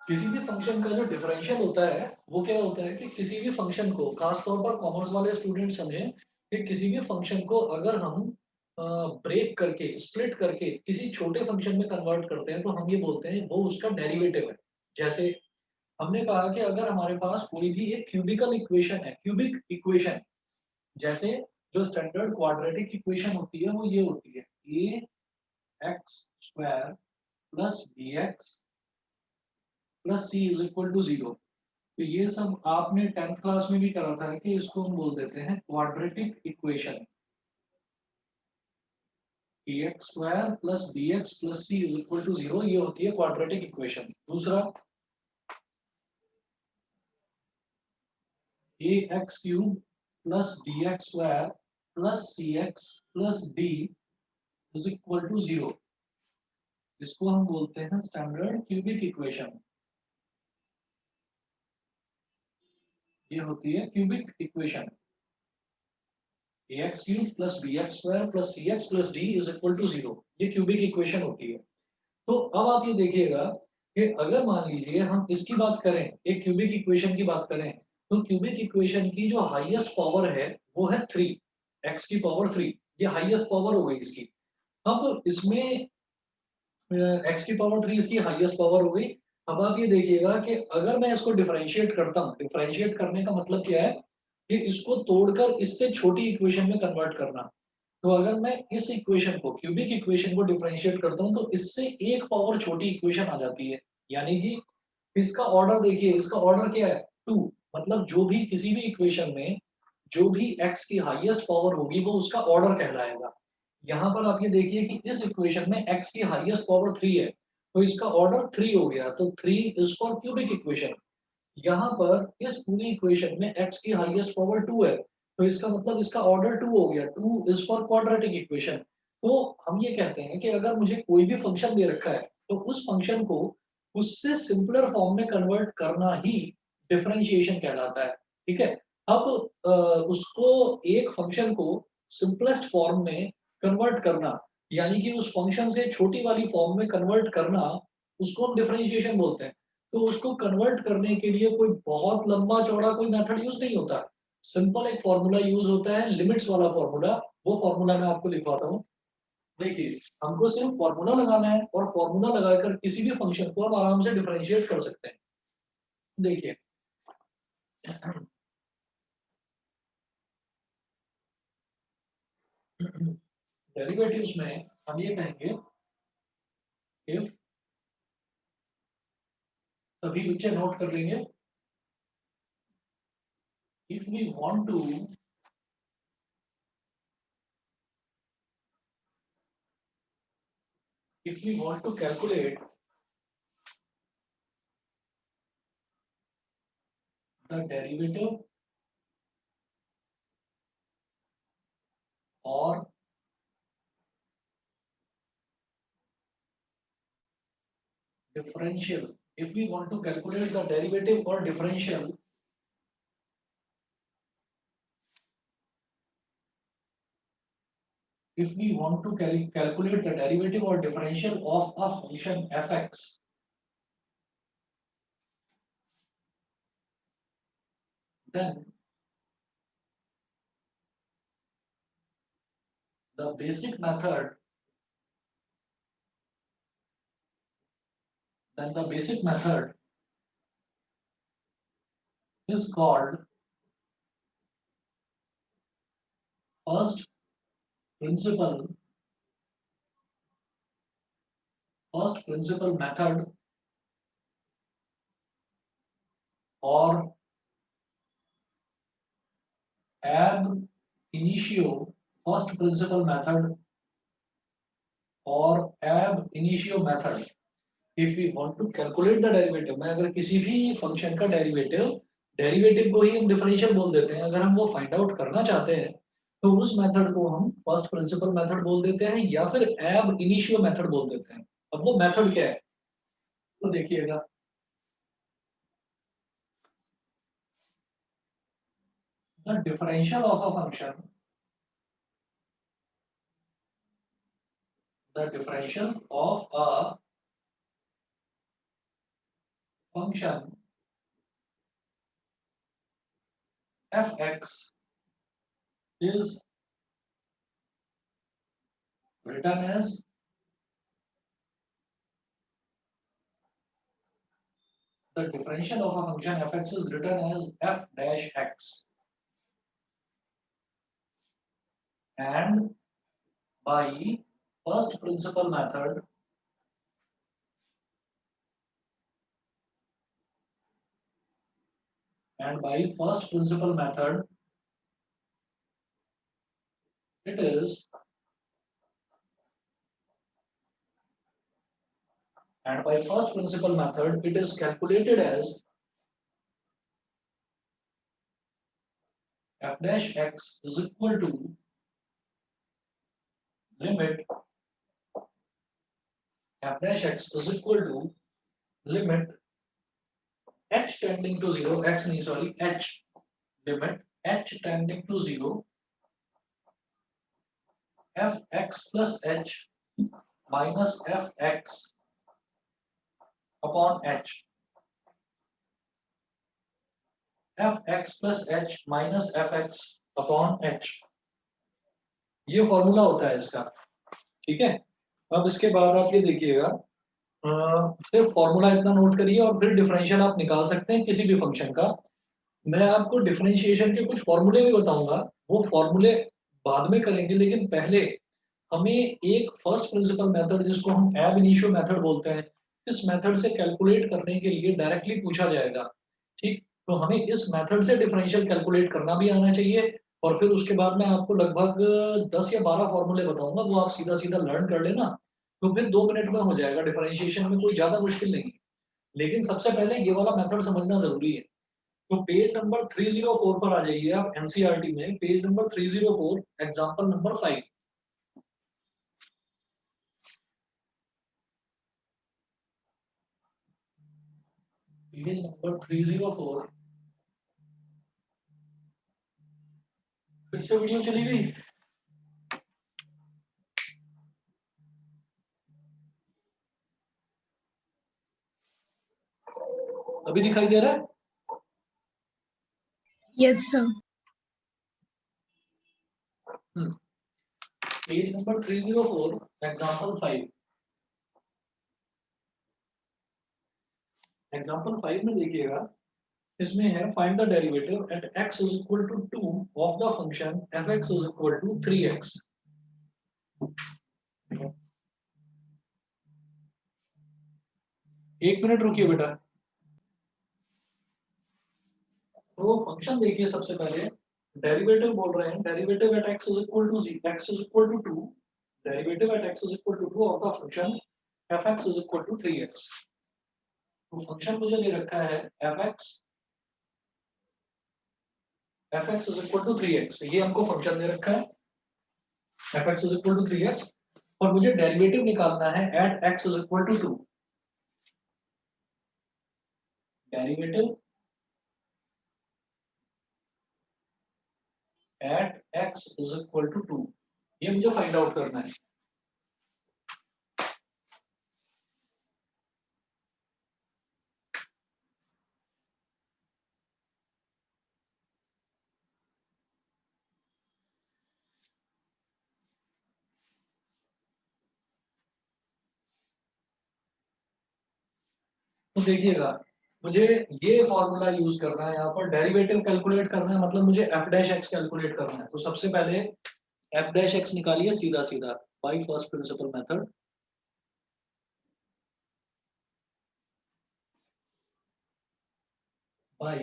किसी भी फंक्शन का जो डिफरेंशियल होता है वो क्या होता है कि किसी भी फंक्शन को, खासतौर पर कॉमर्स वाले स्टूडेंट समझें कि किसी भी फंक्शन को अगर हम ब्रेक करके, स्प्लिट करके किसी छोटे फंक्शन में कन्वर्ट करते हैं तो हम ये बोलते हैं वो उसका डेरिवेटिव है। जैसे हमने कहा कि अगर हमारे पास कोई भी एक क्यूबिकल इक्वेशन है, क्यूबिक इक्वेशन, जैसे जो स्टैंडर्ड क्वाड्रेटिक इक्वेशन होती है वो ये होती है, A x square plus B x plus C is equal to zero. तो ये सब आपने 10th क्लास में भी करा था कि इसको हम बोल देते हैं quadratic equation. X square plus B x plus C is equal to zero, ये होती है क्वाड्रेटिक इक्वेशन। दूसरा, A x cube plus B x square plus C x plus D is equal to zero, इसको हम बोलते हैं standard cubic equation. ये होती है cubic equation, A x cube plus B x square plus C x plus D is equal to zero, ये cubic equation होती है। तो अब आप ये देखिएगा कि अगर मान लीजिए हम इसकी बात करें, एक क्यूबिक इक्वेशन की बात करें, तो क्यूबिक इक्वेशन की जो हाईएस्ट पावर है वो है 3, एक्स की पावर 3, ये हाईएस्ट पावर हो गई इसकी। अब इसमें एक्स की पावर 3 इसकी हाईएस्ट पावर हो गई। अब आप ये देखिएगा कि अगर मैं इसको डिफरेंशिएट करता हूँ, डिफरेंशिएट करने का मतलब क्या है कि इसको तोड़कर इससे छोटी इक्वेशन में कन्वर्ट करना। तो अगर मैं इस इक्वेशन को, क्यूबिक इक्वेशन को डिफरेंशिएट करता हूँ तो इससे एक पावर छोटी इक्वेशन आ जाती है। यानी कि इसका ऑर्डर देखिए, इसका ऑर्डर क्या है, 2। मतलब जो भी किसी भी इक्वेशन में जो भी x की हाईएस्ट पावर होगी वो उसका ऑर्डर कहलाएगा। यहाँ पर आप ये देखिए कि इस इक्वेशन में x की हाईएस्ट पावर 3 है, तो इसका ऑर्डर 3 हो गया, तो 3 इज फॉर क्यूबिक इक्वेशन। यहाँ पर इस पूरी इक्वेशन में x की हाईएस्ट पावर 2 है, तो इसका मतलब इसका ऑर्डर 2 हो गया, 2 इज फॉर क्वाड्रेटिक इक्वेशन। तो हम ये कहते हैं कि अगर मुझे कोई भी फंक्शन दे रखा है तो उस फंक्शन को उससे सिंपलर फॉर्म में कन्वर्ट करना ही डिफरेंशिएशन कहलाता है। ठीक है। अब उसको, एक फंक्शन को सिंपलेस्ट फॉर्म में कन्वर्ट करना, यानी कि उस फंक्शन से छोटी वाली फॉर्म में कन्वर्ट करना, उसको हम डिफरेंशिएशन बोलते हैं। तो उसको कन्वर्ट करने के लिए कोई बहुत लंबा चौड़ा कोई मेथड यूज नहीं होता। सिंपल एक फॉर्मूला यूज होता है, लिमिट्स वाला फॉर्मूला। वो फॉर्मूला मैं आपको लिखवाता हूँ। देखिए, हमको सिर्फ फॉर्मूला लगाना है और फॉर्मूला लगाकर किसी भी फंक्शन को हम आराम से डिफरेंशिएट कर सकते हैं। देखिए, डेरिवेटिव्स में हम ये कहेंगे, इफ, सभी बच्चे नोट कर लेंगे, if we want to, if we want to calculate the derivative और differential, if we want to calculate the derivative or differential, if we want to calculate the derivative or differential of a function fx, then the basic method, then the basic method is called first principle, first principle method, or ab initio first principle method, or ab initio method, if we want to calculate the derivative। मैं अगर किसी भी function का derivative, derivative को ही हम differential बोल देते हैं, अगर हम वो फाइंड आउट करना चाहते हैं तो उस मेथड को हम फर्स्ट प्रिंसिपल मेथड बोल देते हैं या फिर एब इनिशियो मेथड बोल देते हैं। अब वो मेथड क्या है तो देखिएगा, the differential of a function, the differential of a function fx is written as the differential of a function fx is written as f dash x, and by first principle method it is calculated as f dash x is equal to limit f dash x is equal to limit h tending to 0, x नहीं sorry h, limit h tending to 0 fx plus h minus fx upon h, fx plus h minus fx upon h, ये formula होता है इसका। ठीक है, अब इसके बाद आप ये देखिएगा, सिर्फ फॉर्मूला इतना नोट करिए और फिर डिफरेंशियल आप निकाल सकते हैं किसी भी फंक्शन का। मैं आपको डिफरेंशिएशन के कुछ फॉर्मूले भी बताऊंगा, वो फॉर्मूले बाद में करेंगे, लेकिन पहले हमें एक फर्स्ट प्रिंसिपल मेथड जिसको हम एब इनिशियो मेथड बोलते हैं, इस मेथड से कैलकुलेट करने के लिए डायरेक्टली पूछा जाएगा। ठीक, तो हमें इस मेथड से डिफरेंशियल कैलकुलेट करना भी आना चाहिए, और फिर उसके बाद मैं आपको लगभग 10 या 12 फॉर्मूले बताऊंगा, वो आप सीधा सीधा लर्न कर लेना, तो फिर 2 मिनट में हो जाएगा। डिफरेंशिएशन में कोई ज्यादा मुश्किल नहीं है, लेकिन सबसे पहले ये वाला मेथड समझना जरूरी है। तो पेज नंबर 304 पर आ जाइए आप, एनसीईआरटी में page number 304, example number 5। Page number 304, फिर से वीडियो चली गई। अभी दिखाई दे रहा है? Yes sir. Page number 304, example 5। Example 5 में देखिएगा, इसमें है find the derivative at x is equal to 2 of the function fx is equal to 3x। एक मिनट रुकिए बेटा। तो फंक्शन देखिए, सबसे पहले डेरिवेटिव बोल रहे हैं, derivative at x is equal to x is equal to 2, derivative at x is equal to 2 of the function fx is equal to 3x। तो फंक्शन मुझे दे रखा है fx is equal to 3x, ये हमको function दे रखा है fx is equal to 3x, और मुझे डेरिवेटिव निकालना है at x is equal to 2। Derivative at x is equal to 2, ये मुझे फाइंड आउट करना है। तो देखिएगा, मुझे ये फॉर्मूला यूज करना है, यहाँ पर डेरिवेटिव कैलकुलेट करना है, मतलब मुझे f डैश x कैलकुलेट करना है। तो सबसे पहले f डैश x निकालिए सीधा सीधा bye first principle method. Bye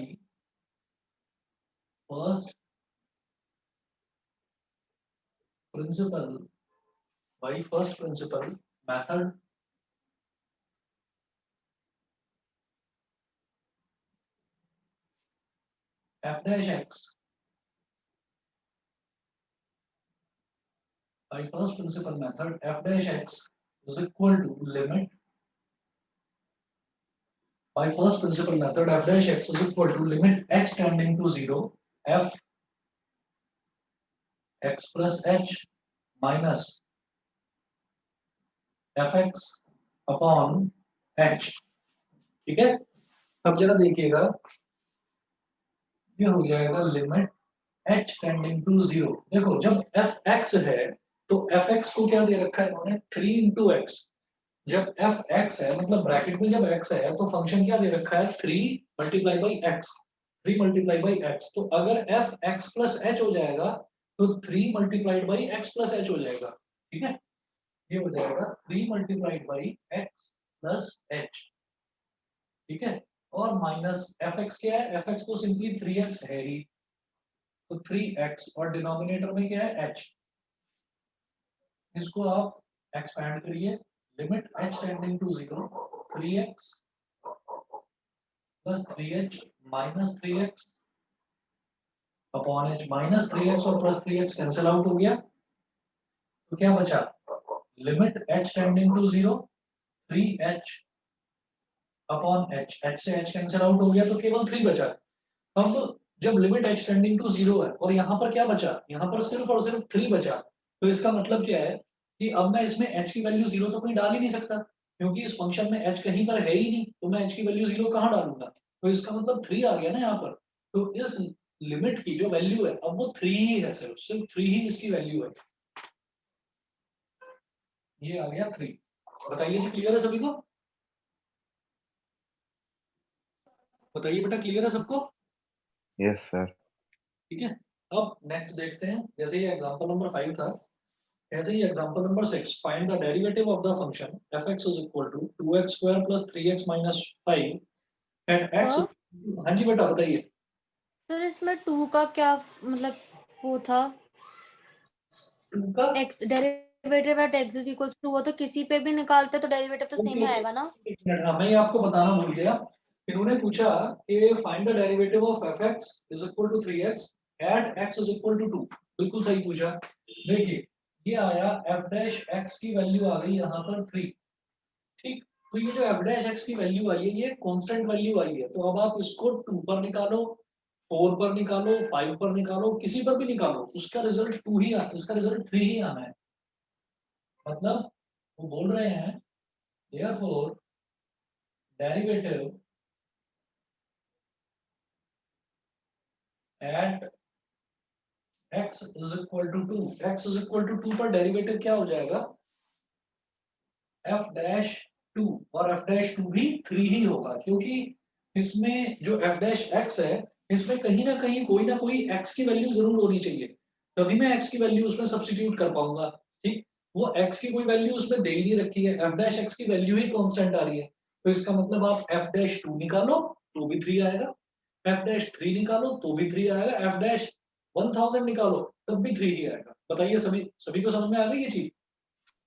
first principle method f dash x by first principal method f dash x is equal to limit by first principal method f dash x is equal to limit x tending to 0 f x plus h minus fx upon h। ठीक है, अब जरा देखिएगा, ये हो जाएगा limit h tending to 0। देखो जब एफ एक्स है तो एफ एक्स को क्या दे रखा है इन्होंने 3 इंटू एक्स। जब एफ एक्स है मतलब ब्रैकेट में जब एक्स है तो फंक्शन क्या दे रखा है 3 multiply by x, 3 multiply by x. तो अगर एफ एक्स प्लस एच हो जाएगा तो 3 multiplied by x plus H हो जाएगा। ठीक है, ये हो जाएगा 3 multiplied by x plus H. ठीक है, और माइनस एफ एक्स क्या है, एफ एक्स तो सिंपली 3x है ही, तो 3x और डिनोमिनेटर में क्या है h। इसको आप एक्सपैंड करिए, limit h tending to 0, 3x plus 3h minus 3x upon h, minus 3x और प्लस 3x कैंसिल आउट हो गया, तो क्या बचा, limit h tending to 0, 3h upon h, h से h कैंसिल आउट हो गया तो केवल 3 बचा। अब जब लिमिट h टेंडिंग टू 0 है और यहाँ पर क्या बचा, यहाँ पर सिर्फ और सिर्फ 3 बचा, तो इसका मतलब क्या है कि अब मैं इसमें h की वैल्यू 0 तो कोई डाल ही नहीं सकता, क्योंकि इस फंक्शन में h कहीं पर है ही नहीं, तो मैं h की वैल्यू 0 कहाँ डालूंगा, तो इसका मतलब 3 आ गया ना यहाँ पर। तो इस लिमिट की जो वैल्यू है अब वो 3 ही है, सिर्फ सिर्फ 3 ही इसकी वैल्यू है, ये आ गया 3। बताइए जी, क्लियर है सभी को? बताइए बेटा, क्लियर है सबको? Yes sir. ठीक है, अब नेक्स्ट देखते हैं, जैसे ये एग्जांपल नंबर 5 था, ऐसे ही example number 6, find the derivative of the function fx is equal to 2x square plus 3x minus 5 at x। Sir हाँ जी बेटा बताइए। सर इसमें 2 का क्या मतलब वो था, 2 का x derivative at x is equal to, वो तो किसी पे भी निकालते तो डेरिवेटिव तो सेम ही आएगा ना। एक मिनट, हाँ मैं ये आपको बताना भूल गया। इन्होंने पूछा कि find the derivative of fx is equal to 3x at x is equal to 2। बिल्कुल सही पूछा। देखिए ये आया f डैश x की वैल्यू आ गई यहाँ पर 3। ठीक, तो ये जो f डैश x की वैल्यू आई है ये कांस्टेंट वैल्यू आई है, तो अब आप इसको 2 पर निकालो, 4 पर निकालो, 5 पर निकालो, किसी पर भी निकालो, उसका रिजल्ट 2 ही उसका रिजल्ट 3 ही आना है। मतलब वो बोल रहे हैं therefore derivative at x is equal to 2, x is equal to 2 पर डेरिवेटिव क्या हो जाएगा, f डैश 2, और f डैश 2 भी 3 ही होगा, क्योंकि इसमें जो f डैश x है इसमें कहीं ना कहीं कोई ना कोई x की वैल्यू जरूर होनी चाहिए, तभी मैं x की वैल्यू उसमें सब्स्टिट्यूट कर पाऊंगा। ठीक, वो x की कोई वैल्यू उसमें दे ही नहीं रखी है, f डैश x की वैल्यू ही कांस्टेंट आ रही है, तो इसका मतलब आप f डैश 2 निकालो तो भी 3 आएगा, f डैश 3 निकालो तो भी 3 आएगा, f डैश 1000 निकालो तब भी 3 ही आएगा। बताइए सभी सभी को समझ में आ गई ये चीज?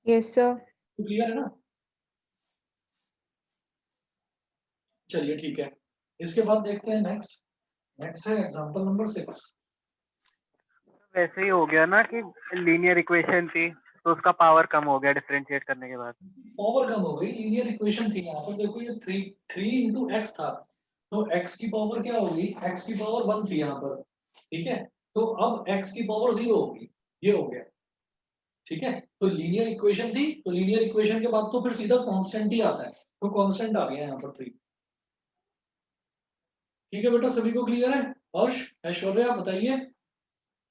Yes sir. तो क्लियर है ना? चलिए ठीक है, इसके बाद देखते हैं नेक्स्ट। नेक्स्ट है एग्जांपल नंबर 6। वैसे ही हो गया ना कि लीनियर इक्वेशन थी तो उसका पावर कम हो गया डिफरेंशिएट करने के बाद। पावर कम हो गई, लीनियर इक्वेशन थी यहाँ पर, देखो ये 3 इंटू एक्स था, तो x की पावर क्या होगी, x की पावर 1 थी यहाँ पर। ठीक है, तो अब x की पावर 0 होगी, ये हो गया। ठीक है, तो लीनियर इक्वेशन थी, तो लीनियर इक्वेशन के बाद तो फिर सीधा कांस्टेंट ही आता है, तो कांस्टेंट आ गया यहाँ पर 3। ठीक है बेटा, सभी को क्लियर है? हर्ष, ऐश्वर्या बताइए,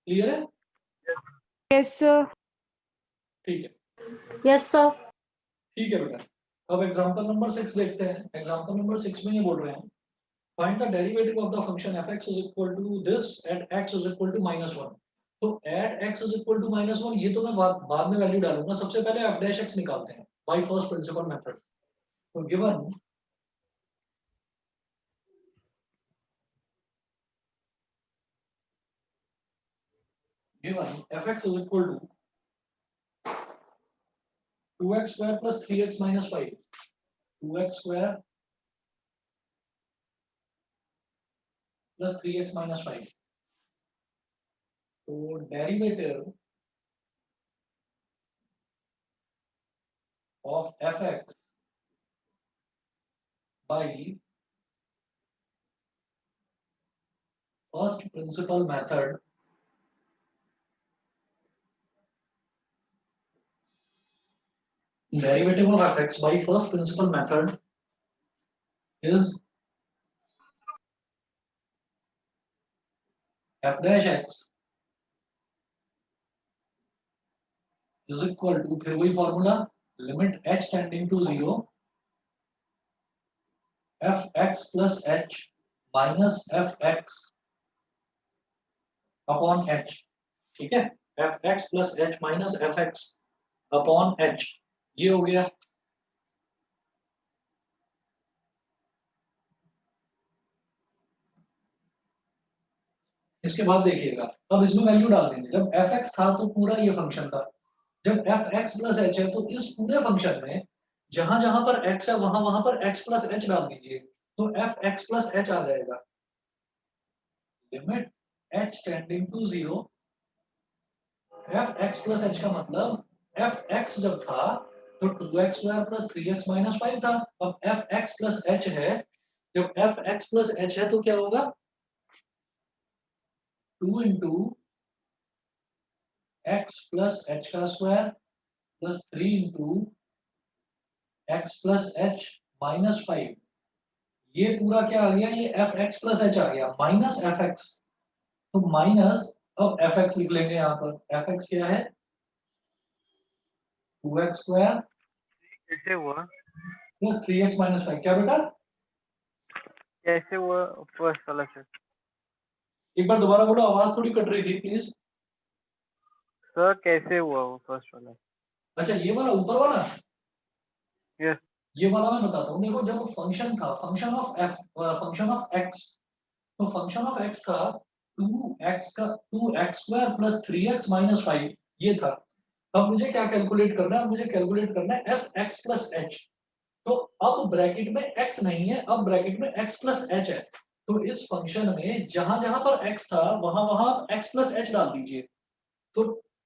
क्लियर है? Yes sir. ठीक है, यस सर। ठीक है बेटा। अब एग्जांपल नंबर 6 देखते हैं। एग्जांपल नंबर 6 में ये बोल रहे हैं find the derivative of the function fx is equal to this at x is equal to -1। तो at x is equal to -1 ये तो मैं बाद में वैल्यू डालूंगा, सबसे पहले f डैश x निकालते हैं बाय फर्स्ट प्रिंसिपल मेथड। तो given fx is equal to 2x square plus 3x minus 5, 2x square plus 3x minus 5। तो derivative of fx by first principle method derivative of fx by first principal method is F dash X is equal to, फिर वही formula, limit H tending to 0 F X plus H minus F X upon H. ठीक है, F X plus H minus F X upon H, ये हो गया। इसके बाद देखिएगा, अब इसमें वैल्यू डाल देंगे। जब एफ एक्स था तो पूरा ये फंक्शन था, जब एफ एक्स प्लस एच है तो इस पूरे फंक्शन में जहां जहां पर एक्स है वहां वहां पर एक्स प्लस एच डाल दीजिए, तो एफ एक्स प्लस एच आ जाएगा। Limit H tending to 0 F X plus H का मतलब एफ एक्स जब था तो 2x square plus 3x minus 5 था। अब एफ एक्स प्लस एच है, जब एफ एक्स प्लस एच है तो क्या होगा, 2 इंटू एक्स प्लस एच का square plus 3 into X plus H minus 5। ये पूरा क्या आ गया, ये एफ एक्स प्लस एच आ गया माइनस एफ एक्स, तो माइनस, अब एफ एक्स लिख लेंगे यहाँ पर। एफ एक्स क्या है, 2x स्क्वायर कैसे हुआ प्लस 3x माइनस 5। क्या बेटा, कैसे हुआ फर्स्ट वाला सर? एक बार दोबारा बोलो, आवाज थोड़ी कट रही थी प्लीज। सर कैसे हुआ वो फर्स्ट वाला? अच्छा, ये वाला ऊपर वाला, यस। ये वाला मैं बताता हूँ। देखो, जब फंक्शन था, function of F, function of x, तो फंक्शन ऑफ एक्स था 2x square plus 3x minus 5, ये था। अब मुझे क्या कैलकुलेट करना है, मुझे कैलकुलेट करना है एफ एक्स प्लस एच। तो अब ब्रैकेट में x नहीं है, अब ब्रैकेट में x प्लस एच है, तो इस फंक्शन में जहां जहां पर x था वहां वहां x प्लस एच डाल दीजिए। तो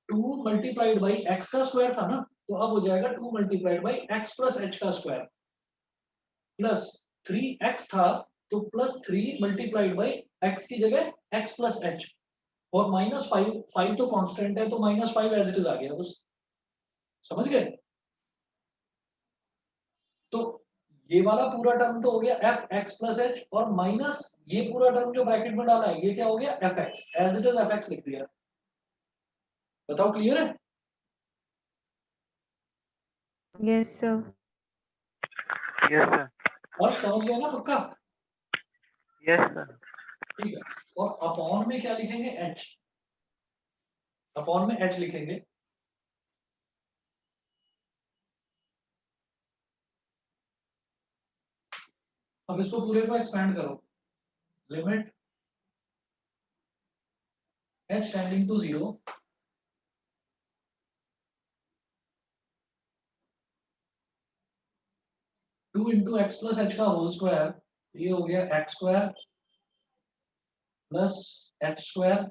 2 मल्टीप्लाइड बाई एक्स का स्क्वायर था ना, तो अब हो जाएगा 2 multiplied by x plus H का स्क्वायर प्लस 3x था, तो प्लस 3 मल्टीप्लाइड बाई एक्स की जगह x प्लस एच, और माइनस 5, 5 तो कांस्टेंट है तो माइनस 5 एज इट इज आ गया बस। समझ गए? तो ये वाला पूरा टर्म तो हो गया एफ एक्स प्लस एच, और माइनस ये पूरा टर्म जो ब्रैकेट में डाला है ये क्या हो गया, F X, as it is F X लिख दिया। बताओ, क्लियर है? Yes, sir. Yes sir. और समझ गए ना पक्का? Yes sir. ठीक है, और अपॉन में क्या लिखेंगे, एच, अपॉन में एच लिखेंगे। अब इसको पूरे को एक्सपैंड करो, limit H tending to 0 2 into X plus H का होल स्क्वायर, ये हो गया X square plus H square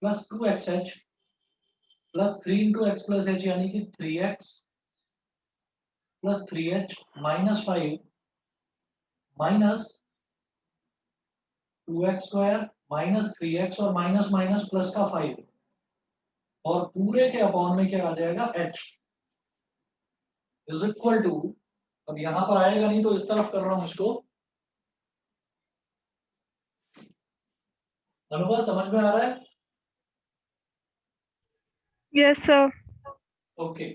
plus 2xh plus 3 into X plus H, यानी कि 3x plus 3h minus 5 minus 2x square minus 3x और minus minus plus का 5, और पूरे के अपॉन में क्या आ जाएगा, h इज इक्वल टू, अब यहां पर आएगा नहीं तो इस तरफ कर रहा हूं इसको। अनुभव समझ में आ रहा है? Yes, sir. ओके,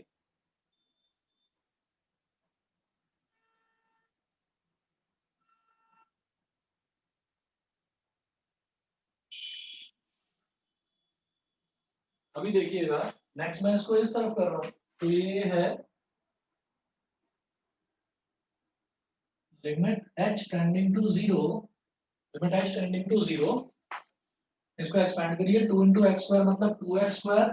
अभी देखिएगा, नेक्स्ट मैं इसको इस तरफ कर रहा हूं, तो ये है limit h tending to 0, limit h tending to 0, इसको एक्सपैंड करिए, 2 इंटू एक्स स्क्वायर मतलब 2x square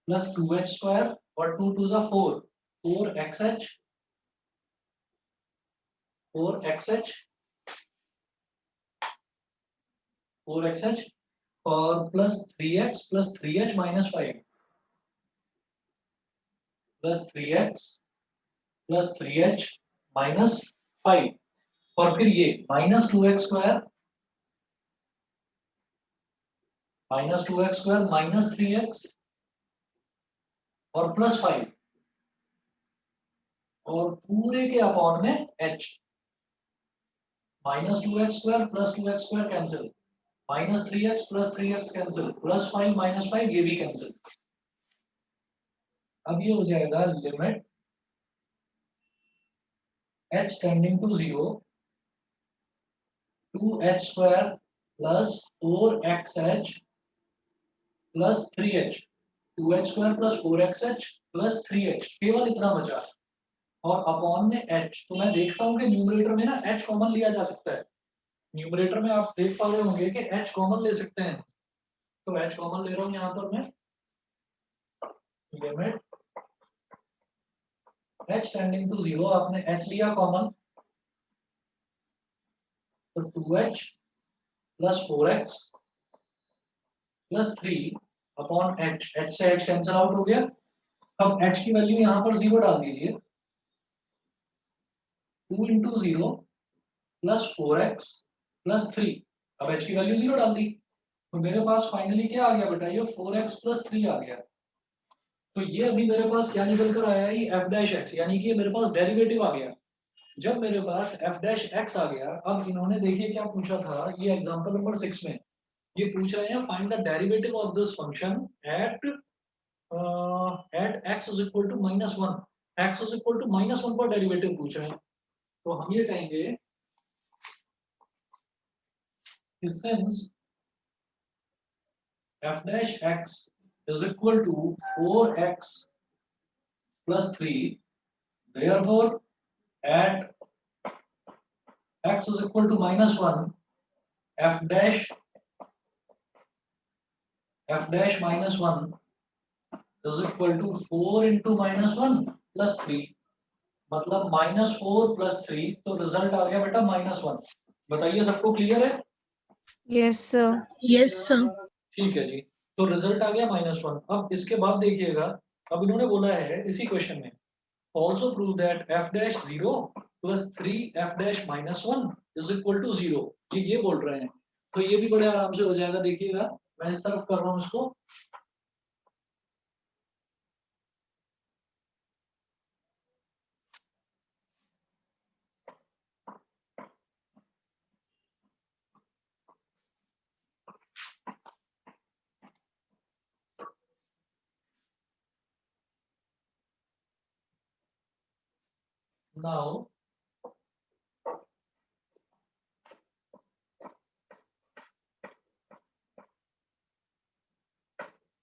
plus 2h square, और 2 टू 4, 4xh 4xh 4xh, और plus 3x minus 5 plus 3x plus 3h minus 5, और फिर ये minus 2x square minus 3x और plus 5, और पूरे के अपॉन में h। Minus 2x² plus 2x² cancel, minus 3x plus 3x cancel, plus 5 minus 5 ये भी कैंसिल। अब ये हो जाएगा limit h tending to 0 2h² plus 4xh plus 3h, 2h² plus 4xh plus 3h, केवल इतना बचा और अपॉन में h। तो मैं देखता हूँ कि न्यूमरेटर में ना h कॉमन लिया जा सकता है। न्यूमरेटर में आप देख पा रहे होंगे कि h कॉमन ले सकते हैं, तो h कॉमन ले रहा हूँ यहाँ पर मैं। लिमिट h टेंडिंग टू 0, आपने h लिया कॉमन, तो 2h plus 4x plus 3 upon h, h से h कैंसिल आउट हो गया। अब h की वैल्यू यहाँ पर 0 डाल दीजिए, 2 इंटू 0 प्लस 4x प्लस 3, अब h की वैल्यू 0 डाल दी, तो मेरे पास फाइनली क्या आ गया बेटा, ये 4x प्लस 3 आ गया। तो ये अभी मेरे पास क्या निकल कर आया है, f डैश x, यानी कि मेरे पास डेरिवेटिव आ गया। जब मेरे पास f डैश x आ गया, अब इन्होंने देखिए क्या पूछा था, ये एग्जांपल नंबर 6 में ये पूछ रहे हैं find the derivative of this function at x is equal to -1, x is equal to -1 पर डेरिवेटिव पूछ रहे हैं। तो हम ये कहेंगे since f dash x is equal to 4x plus 3, therefore at x is equal to -1, f dash -1 is equal to 4 into -1 plus 3, मतलब -4 plus 3, तो रिजल्ट आ गया बेटा -1। बताइए सबको क्लियर है? Yes, sir. Yes, sir. ठीक है जी, तो रिजल्ट आ गया -1। अब इसके बाद देखिएगा, अब इन्होंने बोला है इसी क्वेश्चन में also prove that f dash 0 plus 3f dash -1 is equal to 0, ये बोल रहे हैं। तो ये भी बड़े आराम से हो जाएगा, देखिएगा मैं इस तरफ कर रहा हूँ इसको। Now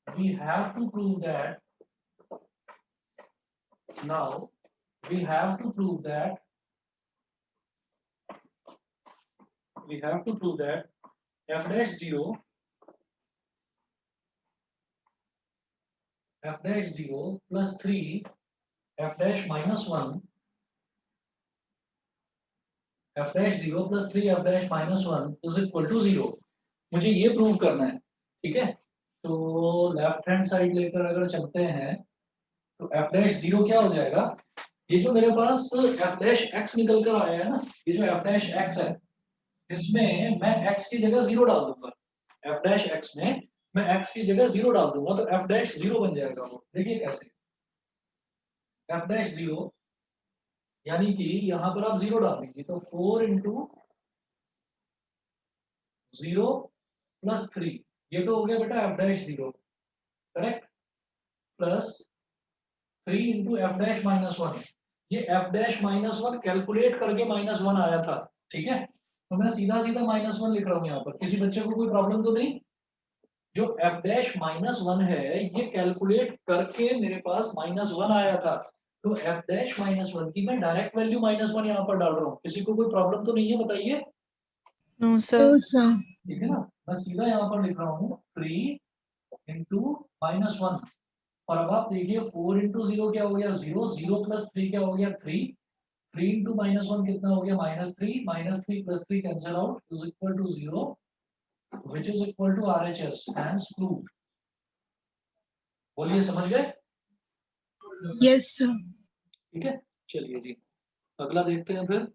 we have to prove that, now we have to prove that f dash 0 plus 3 f dash -1, f dash 0 plus 3 f dash -1 is equal to 0। मुझे ये प्रूव करना है, ठीक है। तो लेफ्ट हैंड साइड लेकर अगर चलते हैं तो f dash 0 क्या हो जाएगा, ये जो मेरे पास f dash x निकल कर आया है ना, ये जो f dash x है, इसमें मैं x की जगह 0 डाल दूंगा। f dash x में मैं x की जगह 0 डाल दूंगा, तो f dash 0 बन जाएगा। वो देखिए कैसे, f dash 0 यानी कि यहाँ पर आप 0 डाल दीजिए, तो 4 इंटू 0 प्लस 3, ये तो हो गया बेटा f dash 0, correct, plus 3 into f dash -1, ये f dash -1 कैलकुलेट करके -1 आया था, ठीक है। तो मैं सीधा सीधा -1 लिख रहा हूँ यहाँ पर, किसी बच्चे को कोई प्रॉब्लम तो नहीं। जो f dash -1 है ये कैलकुलेट करके मेरे पास -1 आया था, तो f dash -1 की मैं डायरेक्ट वैल्यू -1 यहाँ पर डाल रहा हूँ। किसी को कोई प्रॉब्लम तो नहीं है, बताइए। No, sir. No, sir. ठीक है ना, मैं सीधा यहाँ पर लिख रहा हूँ 3 इंटू -1, और अब आप देखिए 4 इंटू 0 क्या हो गया 0, 0 प्लस 3 क्या हो गया 3, 3 इंटू -1 कितना हो गया -3, -3 plus 3 cancel out is equal to 0, which is equal to RHS, hence proved। बोलिए समझ गए? Yes, sir. ठीक है, चलिए जी अगला देखते हैं फिर।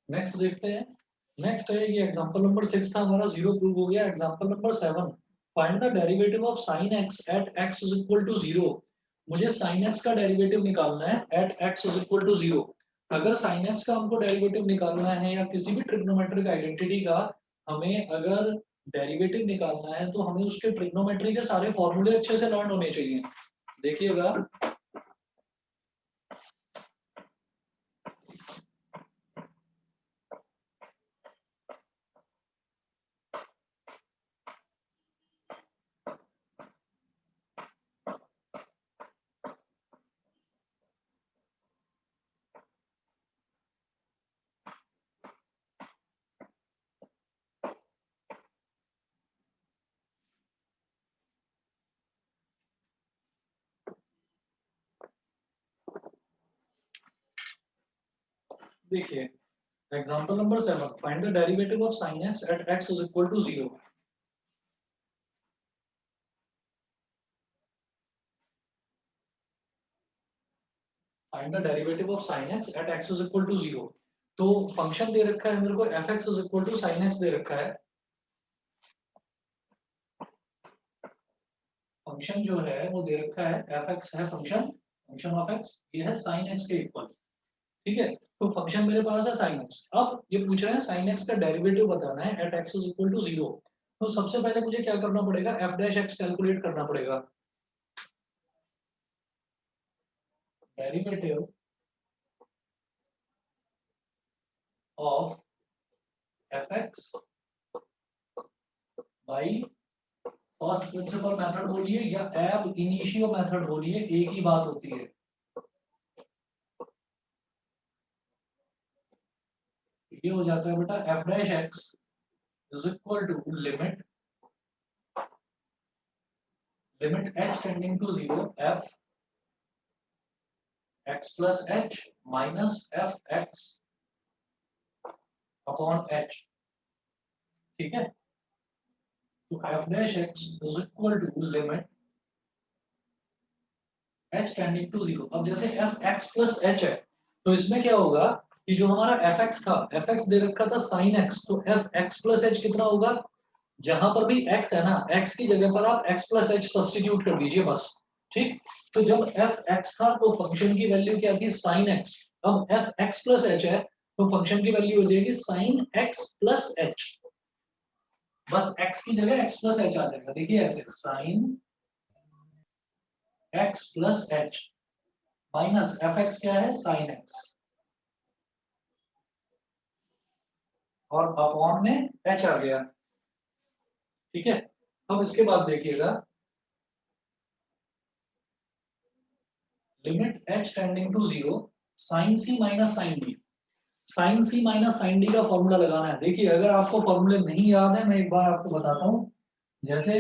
नेक्स्ट देखते हैं, नेक्स्ट है ये एग्जांपल नंबर 6 था हमारा, 0 प्रूव हो गया। Example number 7, find the derivative of sine X at X is equal to 0। मुझे साइन एक्स का डेरिवेटिव निकालना है at X is equal to 0। अगर साइन एक्स का हमको डेरिवेटिव निकालना है या किसी भी ट्रिग्नोमेट्रिक आइडेंटिटी का हमें अगर डेरिवेटिव निकालना है तो हमें उसके ट्रिग्नोमेट्री के सारे फॉर्मूले अच्छे से लर्न होने चाहिए। देखिएगा देखिए example number 7 find the derivative of sin x at x is equal to 0। Find the derivative of sin x at x is equal to 0। तो फंक्शन दे रखा है मेरे को fx is equal to sin x दे रखा है। Function जो है वो दे रखा है fx है फंक्शन ऑफ x, ये है sin x के इक्वल। ठीक है, तो फंक्शन मेरे पास है sin x। अब ये पूछ रहे हैं sin x का डेरिवेटिव बताना है at x is equal to 0। तो सबसे पहले मुझे क्या करना पड़ेगा, f डैश x कैलकुलेट करना पड़ेगा। Derivative of fx by first principle method बोलिए या एब इनिशियो मेथड बोलिए, एक ही बात होती है। ये हो जाता है बेटा f dash x is equal to limit h tending to 0 f x plus h minus f x upon h। ठीक है, तो f dash x is equal to limit h tending to 0। अब जैसे f x प्लस h है तो इसमें क्या होगा कि जो हमारा fx था, fx दे रखा था sin x, तो f x प्लस h कितना होगा, जहां पर भी x है ना, x की जगह पर आप x प्लस h सब्स्टिट्यूट कर दीजिए बस। ठीक, तो जब f x था तो फंक्शन की वैल्यू क्या थी, sin x। अब f x प्लस h है तो फंक्शन की वैल्यू हो जाएगी sin x प्लस h। बस x की जगह x प्लस h आ जाएगा। देखिए ऐसे sin x plus h minus fx क्या है, sin x, और अपॉन में h आ गया। ठीक है, अब इसके बाद देखिएगा limit h tending to 0 sin c minus sin d। sin c minus sin d का फॉर्मूला लगाना है। देखिए अगर आपको फॉर्मूले नहीं याद है मैं एक बार आपको बताता हूँ। जैसे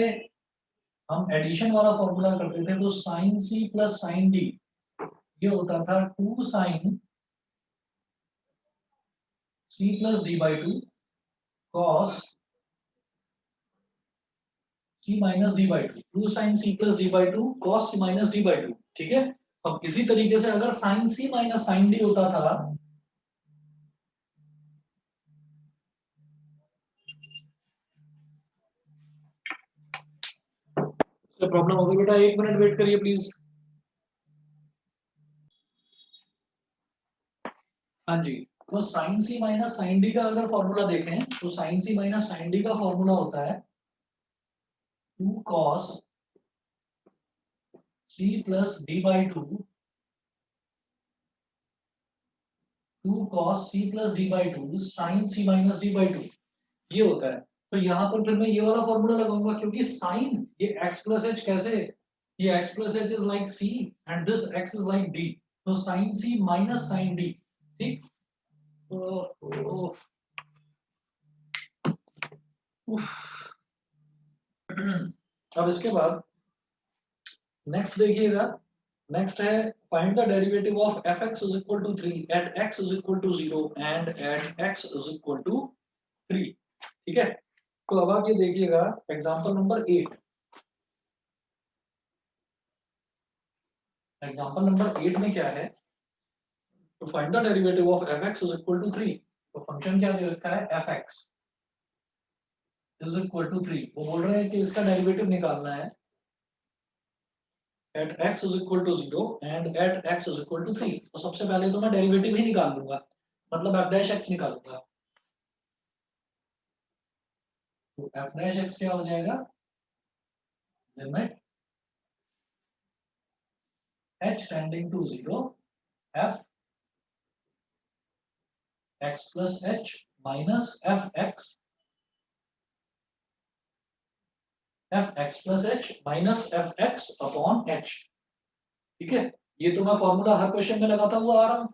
हम एडिशन वाला फॉर्मूला करते थे तो sin c plus sin d ये होता था 2 sin c plus d by 2 cos c minus d by 2, 2 sin c plus d by 2 cos c minus d by 2। ठीक है, अब इसी तरीके से अगर sin c minus sin d होता था तो प्रॉब्लम होगी बेटा, एक मिनट वेट करिए प्लीज। हाँ जी, तो sin c minus sin d का अगर फॉर्मूला देखें तो sin c minus sin d का फॉर्मूला होता है 2 cos c plus d by 2, 2 cos c plus d by 2 sin c minus d by 2 ये होता है। तो यहाँ पर फिर मैं ये वाला फॉर्मूला लगाऊंगा क्योंकि sin ये x प्लस h कैसे, ये x plus h is like c and this x is like d, तो sin c minus sin d। ठीक, अब इसके बाद नेक्स्ट देखिएगा, नेक्स्ट है find the derivative of fx is equal to 3 at x is equal to 0 and at x is equal to 3। ठीक है, तो अब आप ये देखिएगा एग्जांपल नंबर 8। एग्जांपल नंबर 8 में क्या है, तो find the derivative of fx is equal to 3। तो फंक्शन क्या दे रखा है, fx इज इक्वल टू 3, वो बोल रहे हैं कि इसका डेरिवेटिव निकालना है at x is equal to 0 and at x is equal to 3। तो सबसे पहले तो मैं डेरिवेटिव ही निकाल लूंगा, मतलब f डैश x निकालूंगा। तो f डैश x क्या हो जाएगा, limit h tending to 0 f x plus h minus f x plus h minus f x upon h। ठीक है, ये तो मैं फॉर्मूला हर क्वेश्चन में लगाता हुआ आ रहा हूं।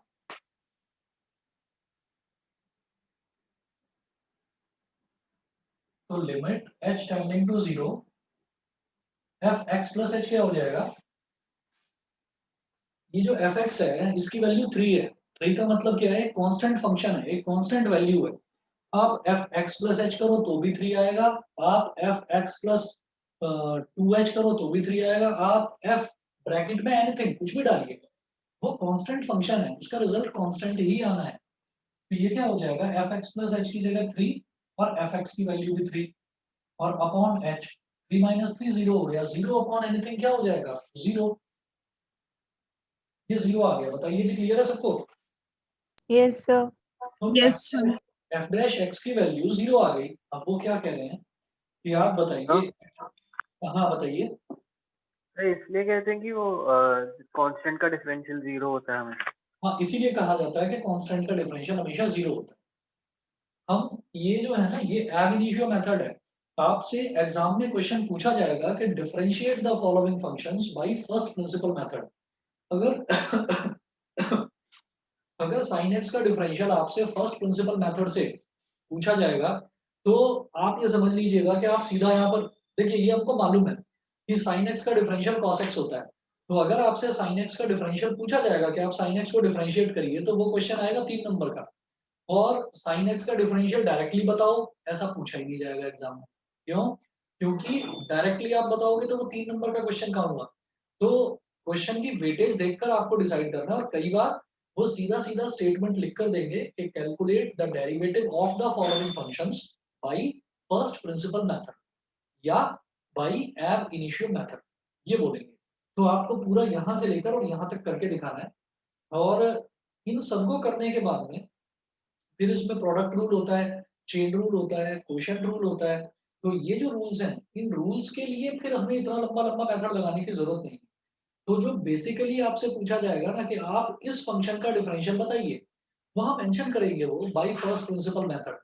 तो limit h tending to 0 f x plus h क्या हो जाएगा, ये जो f x है इसकी वैल्यू 3 है। 3 का मतलब क्या है, कांस्टेंट फंक्शन है, एक कांस्टेंट वैल्यू है। आप f x प्लस h करो तो भी 3 आएगा, आप f x प्लस 2h करो तो भी 3 आएगा, आप f ब्रैकेट में एनीथिंग कुछ भी डालिए, वो कांस्टेंट फंक्शन है, उसका रिजल्ट कांस्टेंट ही आना है। तो ये क्या हो जाएगा, एफ एक्स प्लस एच की जगह 3 और एफ एक्स की वैल्यू भी 3 और अपॉन एच, 3 माइनस 3 0 हो गया, 0 अपॉन एनीथिंग क्या हो जाएगा 0। ये 0 आ गया, बताइए जी क्लियर है सबको। Yes, sir. तो Yes, sir. F dash X की वैल्यू 0 आ गई। अब वो क्या कह रहे हैं कि आप बताइए, हाँ बताइए। तो इसलिए कहते हैं कि वो कांस्टेंट का डिफरेंशियल 0 होता है हमें। हाँ, इसीलिए कहा जाता है कि कांस्टेंट का डिफरेंशियल हमेशा 0 होता है। हम ये जो है ना, ये एब इनिशियो मेथड है। आपसे एग्जाम में क्वेश्चन पूछा जाएगा कि differentiate the following functions bye first principle method. अगर अगर sin x का डिफरेंशियल आपसे फर्स्ट प्रिंसिपल मेथड से पूछा जाएगा तो आप ये समझ लीजिएगा कि आप सीधा यहाँ पर देखिए, ये आपको मालूम है कि sin x का डिफरेंशियल cos x होता है। तो अगर आपसे sin x का डिफरेंशियल पूछा जाएगा कि आप sin x को डिफरेंशिएट करिए, तो वो क्वेश्चन आएगा 3 नंबर का। और sin x का डिफरेंशियल डायरेक्टली बताओ, ऐसा पूछा ही नहीं जाएगा एग्जाम में। क्यों? क्योंकि डायरेक्टली आप बताओगे तो वो 3 नंबर का क्वेश्चन कहाँ हुआ। तो क्वेश्चन की वेटेज देखकर आपको डिसाइड करना है, और कई बार वो सीधा सीधा स्टेटमेंट लिख कर देंगे कि calculate the derivative of the following functions bye first principle method या बाय एब इनिशियो मेथड, ये बोलेंगे। तो आपको पूरा यहाँ से लेकर और यहाँ तक करके दिखाना है, और इन सबको करने के बाद में फिर इसमें प्रोडक्ट रूल होता है, चेन रूल होता है, क्वोशिएंट रूल होता है। तो ये जो रूल्स हैं, इन रूल्स के लिए फिर हमें इतना लंबा लंबा मेथड लगाने की जरूरत नहीं। तो जो बेसिकली आपसे पूछा जाएगा ना कि आप इस फंक्शन का डिफरेंशियल बताइए, वहां मेंशन करेंगे वो बाय फर्स्ट प्रिंसिपल मेथड।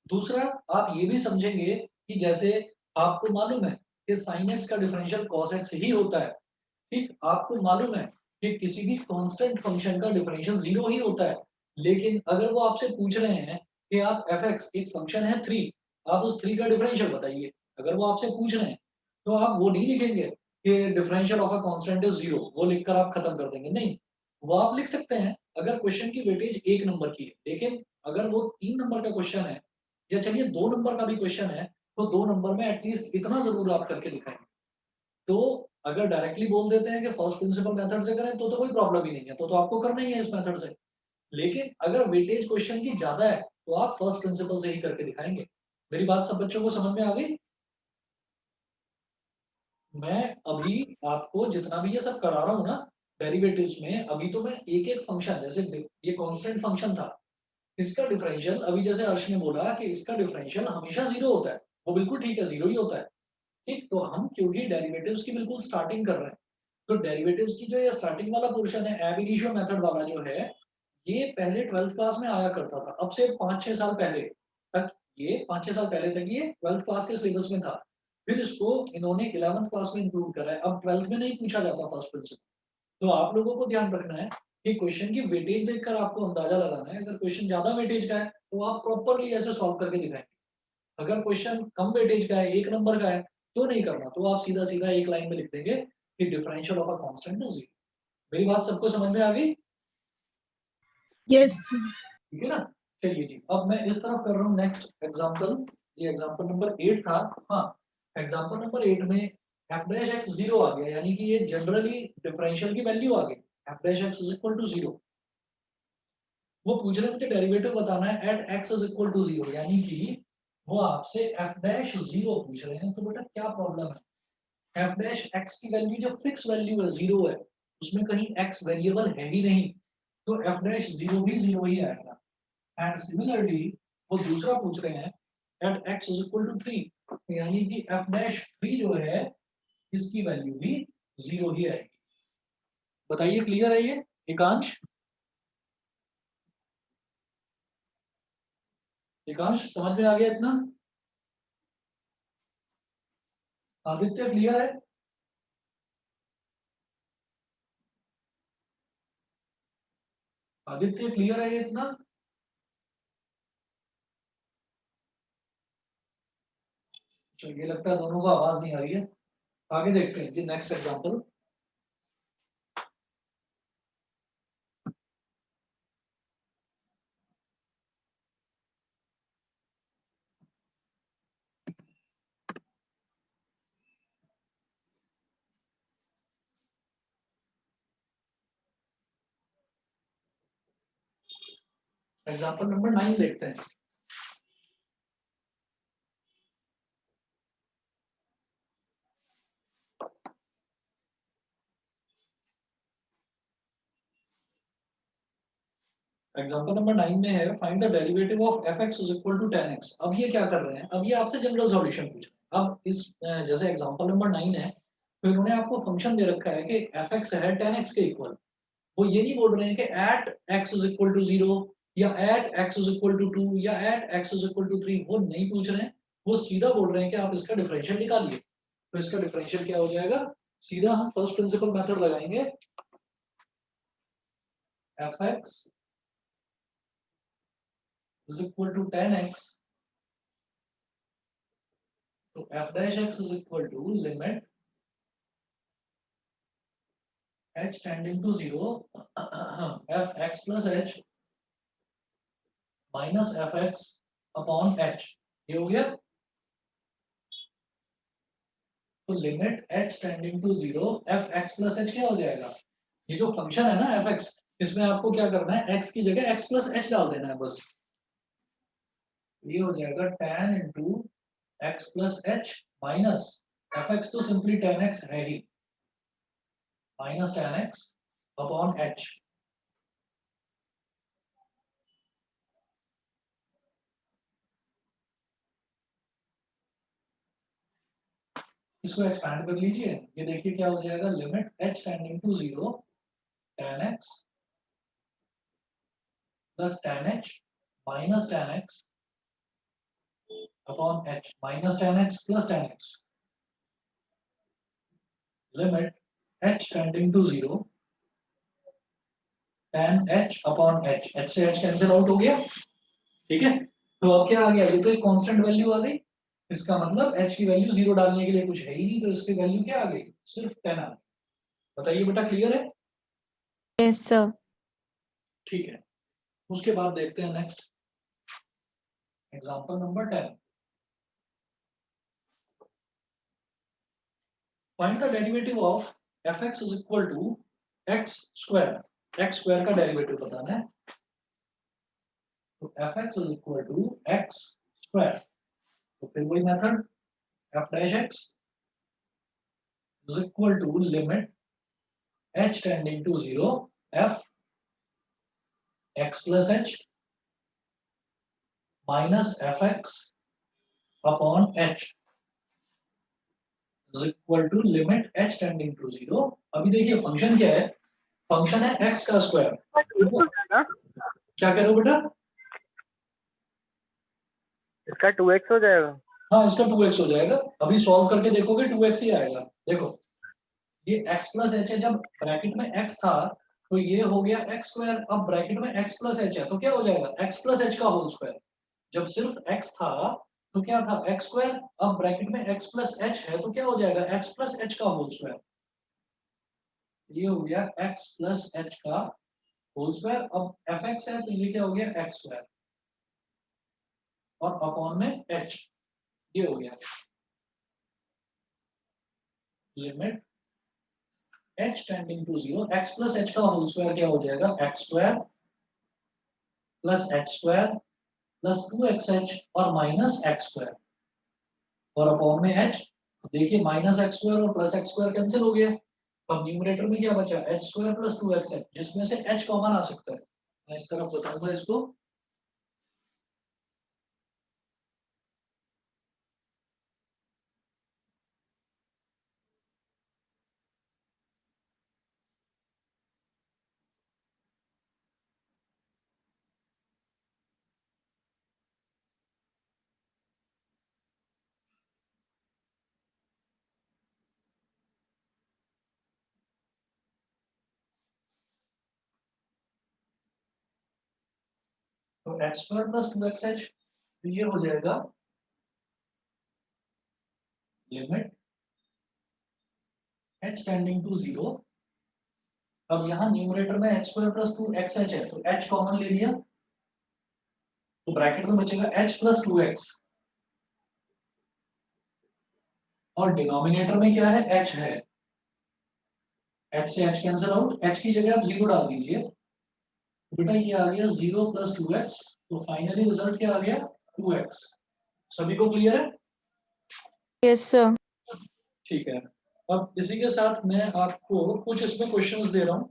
दूसरा, आप ये भी समझेंगे कि जैसे आपको मालूम है कि sin x का डिफरेंशियल cos x ही होता है। ठीक, आपको मालूम है कि किसी भी कांस्टेंट फंक्शन का डिफरेंशियल 0 ही होता है। लेकिन अगर वो आपसे पूछ रहे हैं कि आप f(x) एक फंक्शन है 3, आप उस 3 का डिफरेंशियल बताइए, अगर वो आपसे पूछ रहे हैं तो आप वो नहीं लिखेंगे कि differential of a constant is 0, वो लिखकर आप खत्म कर देंगे, नहीं। वो आप लिख सकते हैं अगर क्वेश्चन की वेटेज 1 नंबर की है। लेकिन अगर वो 3 नंबर का क्वेश्चन है, या चलिए 2 नंबर का भी क्वेश्चन है, तो 2 नंबर में एटलीस्ट इतना जरूर आप करके दिखाएंगे। तो अगर डायरेक्टली बोल देते हैं कि फर्स्ट प्रिंसिपल मेथड से करें तो कोई प्रॉब्लम ही नहीं है, तो आपको करना ही है इस मेथड से। लेकिन अगर वेटेज क्वेश्चन की ज्यादा है तो आप फर्स्ट प्रिंसिपल से ही करके दिखाएंगे। मेरी बात सब बच्चों को समझ में आ गई? मैं अभी आपको जितना भी ये सब करा रहा हूँ ना डेरिवेटिव्स में, अभी तो मैं एक एक फंक्शन, जैसे ये कांस्टेंट फंक्शन था, इसका डिफरेंशियल, अभी जैसे अर्श ने बोला कि इसका डिफरेंशियल हमेशा 0 होता है, वो बिल्कुल ठीक है, 0 ही होता है। ठीक, तो हम क्योंकि डेरिवेटिव्स की बिल्कुल स्टार्टिंग कर रहे हैं, तो डेरिवेटिव्स की जो ये स्टार्टिंग वाला पोर्शन है, एब इनिशियो मेथड वाला जो है, ये पहले 12th क्लास में आया करता था, अब से 5-6 साल पहले तक, ये 5-6 साल पहले तक ये 12th क्लास के सिलेबस में था। फिर इसको इन्होंने 11th क्लास में इंक्लूड करा है, अब 12th में नहीं पूछा जाता फर्स्ट प्रिंसिपल। तो आप लोगों को ध्यान रखना है कि क्वेश्चन की वेटेज देखकर आपको अंदाजा लगाना है। अगर क्वेश्चन ज्यादा वेटेज का है तो आप प्रॉपरली ऐसे सॉल्व करके दिखाएंगे। अगर क्वेश्चन कम वेटेज का है, 1 नंबर का है, तो नहीं करना, तो आप सीधा सीधा एक लाइन में लिख देंगे कि differential of a constant is 0। मेरी बात सबको समझ में आ गई? Yes, sir. ठीक है ना। चलिए जी, अब मैं इस तरफ कर रहा हूँ नेक्स्ट एग्जांपल। ये एग्जांपल नंबर 8 था। हाँ, एग्जांपल नंबर 8 में f डैश x 0 आ गया, यानी कि ये जनरली डिफरेंशियल की वैल्यू आ गई, f dash x is equal to 0। वो पूछ रहे हैं मुझे डेरिवेटिव बताना है at x is equal to 0, यानी कि वो आपसे एफ डैश जीरो पूछ रहे हैं, तो बेटा क्या प्रॉब्लम है? एफ डैश एक्स की वैल्यू जो फिक्स वैल्यू है जीरो है, उसमें कहीं एक्स वेरिएबल है ही नहीं, तो एफ डैश जीरो भी जीरो ही आएगा। एंड सिमिलरली वो दूसरा पूछ रहे हैं at X is equal to 3, यानी कि एफ डैश 3 जो है इसकी वैल्यू भी जीरो ही आएगी। बताइए क्लियर है ये एकांश? एकांश समझ में आ गया इतना? आदित्य क्लियर है? आदित्य क्लियर है ये इतना? चलिए लगता है दोनों को आवाज नहीं आ रही है। आगे देखते हैं जी नेक्स्ट एग्जांपल। एग्जांपल नंबर 9 देखते हैं। एग्जांपल नंबर 9 में है find the derivative of fx is equal to tan x। अब ये क्या कर रहे हैं? अब ये आपसे जनरल सॉल्यूशन पूछ रहे हैं। अब इस जैसे एग्जांपल नंबर 9 है, तो इन्होंने आपको फंक्शन दे रखा है कि fx है tan x के इक्वल। वो ये नहीं बोल रहे हैं कि at x is equal to 0 या at x is equal to 2 या at x is equal to 3, वो नहीं पूछ रहे हैं। वो सीधा बोल रहे हैं कि आप इसका डिफरेंशियल निकालिए। तो इसका डिफरेंशियल क्या हो जाएगा? सीधा हम फर्स्ट प्रिंसिपल मेथड लगाएंगे, fx is equal to tan x, तो f dash x is equal to limit h tending to 0 f x plus h minus f x upon h। ये हो गया। तो limit h tending to 0 f x plus h क्या हो जाएगा? ये जो फंक्शन है ना f x, इसमें आपको क्या करना है? x की जगह x plus h डाल देना है बस। ये हो जाएगा tan into x plus h minus F x तो सिंपली tan x है ही, minus tan x upon h। इसको एक्सपैंड कर लीजिए, ये देखिए क्या हो जाएगा? Limit h tending to 0 tan x plus tan h minus tan x upon h, minus tan x plus tan x। Limit h tending to 0 tan h upon h, h से h cancel out हो गया। ठीक है, तो अब क्या आ गया? ये तो एक कांस्टेंट वैल्यू आ गई। इसका मतलब h की वैल्यू 0 डालने के लिए कुछ है ही नहीं, तो इसकी वैल्यू क्या आ गई? सिर्फ 10 आ गई। बताइए बेटा क्लियर है? Yes, sir. ठीक है, उसके बाद देखते हैं next example number 10। Find the derivative of fx is equal to x square. x square का डेरिवेटिव बताना है, तो fx is equal to x square. तो फिर वही method, f dash x is equal to limit h tending to 0 f x plus h minus fx upon h is equal to limit h tending to 0। अभी देखिए function क्या है? Function है x का square. क्या कह रहे हो बेटा? इसका 2x हो जाएगा। हाँ इसका 2x हो जाएगा। अभी सॉल्व करके देखोगे 2x ही आएगा। देखो ये x प्लस एच है, जब ब्रैकेट में x था तो ये हो गया x स्क्वायर, अब ब्रैकेट में x प्लस एच है तो क्या हो जाएगा? x प्लस एच का होल स्क्वायर। जब सिर्फ x था तो क्या था? x स्क्वायर, अब ब्रैकेट में x प्लस एच है तो क्या हो जाएगा? x प्लस एच का होल स्क्वायर। ये हो गया x प्लस एच का होल स्क्वायर। अब fx है तो ये क्या हो गया? x स्क्वायर और अपॉन में h, ये हो गया limit h tending to 0 x plus h का होल स्क्वायर क्या हो जाएगा? x square plus h square plus 2xh और माइनस एक्स स्क्वायर और अपॉन में h। देखिए माइनस एक्स स्क्वायर और प्लस एक्स स्क्वायर कैंसिल हो गया। अब न्यूमरेटर में क्या बचा, एच स्क्वायर प्लस 2xh, जिसमें से h कॉमन आ सकता है। मैं इस तरफ बताऊंगा इसको। तो एच स्क्वायर प्लस 2xh, तो ये हो जाएगा लिमिट h टेंडिंग टू 0। अब यहाँ न्यूमरेटर में h स्क्वायर प्लस 2xh है, तो h कॉमन ले लिया, तो ब्रैकेट में बचेगा h प्लस 2x, और डिनोमिनेटर में क्या है, h है। h से h कैंसिल आउट, h की जगह आप 0 डाल दीजिए। तो बेटा ये आ गया 0 प्लस 2x, तो फाइनली रिजल्ट क्या आ गया, 2x। सभी को क्लियर है? Yes, sir. ठीक है। अब इसी के साथ मैं आपको कुछ इसमें क्वेश्चंस दे रहा हूं।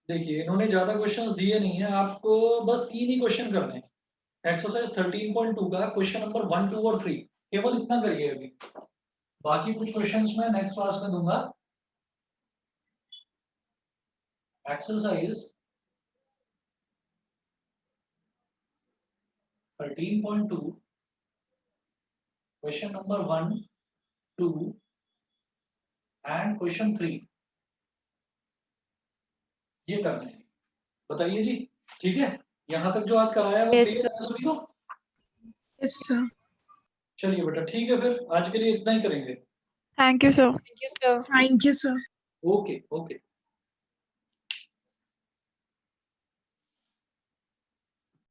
देखिए इन्होंने ज्यादा क्वेश्चंस दिए नहीं है आपको, बस 3 ही क्वेश्चन करने हैं। एक्सरसाइज 13.2 का क्वेश्चन नंबर 1, 2 और 3, केवल इतना करिए अभी। बाकी कुछ क्वेश्चंस मैं नेक्स्ट क्लास में दूंगा। Exercise 13.2 question number 1, 2 and question 3 ये करने हैं। बताइए जी, ठीक है? यहाँ तक जो आज कराया है वो Yes, क्लियर sir. है सभी को? Yes, sir. चलिए बेटा ठीक है, फिर आज के लिए इतना ही करेंगे। Thank you, sir. Thank you, sir. Okay okay.